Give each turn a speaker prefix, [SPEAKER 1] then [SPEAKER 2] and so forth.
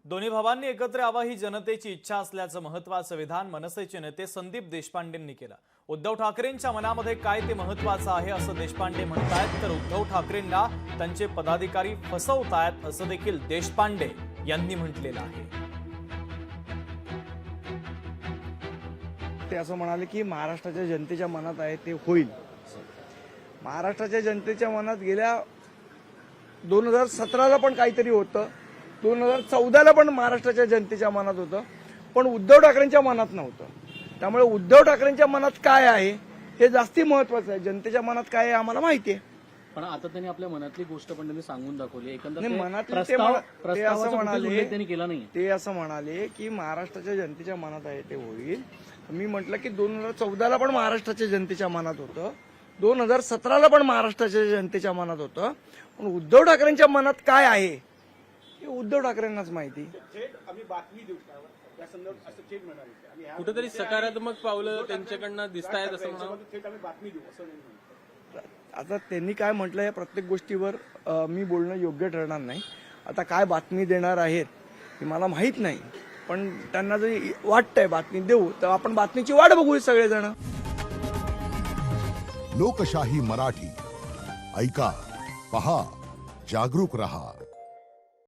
[SPEAKER 1] दोन्ही भावांनी एकत्र यावं ही जनतेची इच्छा असल्याचं महत्त्वाचं विधान मनसेचे नेते संदीप देशपांडेंनी केलं। उद्धव ठाकरेंच्या मनामध्ये काय ते महत्त्वाचं आहे असं देशपांडे म्हणतायत, तर उद्धव ठाकरेंना त्यांचे पदाधिकारी फसवतायत असं देखील देशपांडे यांनी म्हटलेलं आहे।
[SPEAKER 2] ते असं म्हणाले की महाराष्ट्राच्या जनतेच्या मनात आहे ते होईल। महाराष्ट्राच्या जनतेच्या मनात गेल्या 2017ला पण काहीतरी होतं, 2014ला पण महाराष्ट्राच्या जनतेच्या मनात होतं, पण उद्धव ठाकरेंच्या मनात नव्हतं। त्यामुळे उद्धव ठाकरेंच्या मनात काय आहे हे जास्ती महत्वाचं आहे। जनतेच्या मनात काय आहे आम्हाला माहिती आहे,
[SPEAKER 3] पण आता त्यांनी आपल्या मनातली गोष्ट पण त्यांनी सांगून दाखवली। एकंदर
[SPEAKER 2] मनातले ते असं म्हणाले की महाराष्ट्राच्या जनतेच्या मनात आहे ते होईल। मी म्हटलं की 2014ला पण महाराष्ट्राच्या जनतेच्या मनात होतं, 2017ला पण महाराष्ट्राच्या जनतेच्या मनात होतं, पण उद्धव ठाकरेंच्या मनात काय आहे हे उद्धव ठाकरेंनाच माहिती।
[SPEAKER 3] कुठेतरी सकारात्मक पावलं त्यांच्याकडनं दिसत आहेत असं म्हणावं।
[SPEAKER 2] आता त्यांनी काय म्हटलं या प्रत्येक गोष्टीवर मी बोलणं योग्य ठरणार नाही। आता काय बातमी देणार आहेत हे मला माहित नाही, पण त्यांना जर वाटतंय बातमी देऊ तर आपण बातमीची वाट बघू सगळेजण।
[SPEAKER 4] लोकशाही मराठी ऐका, पहा, जागरूक रहा।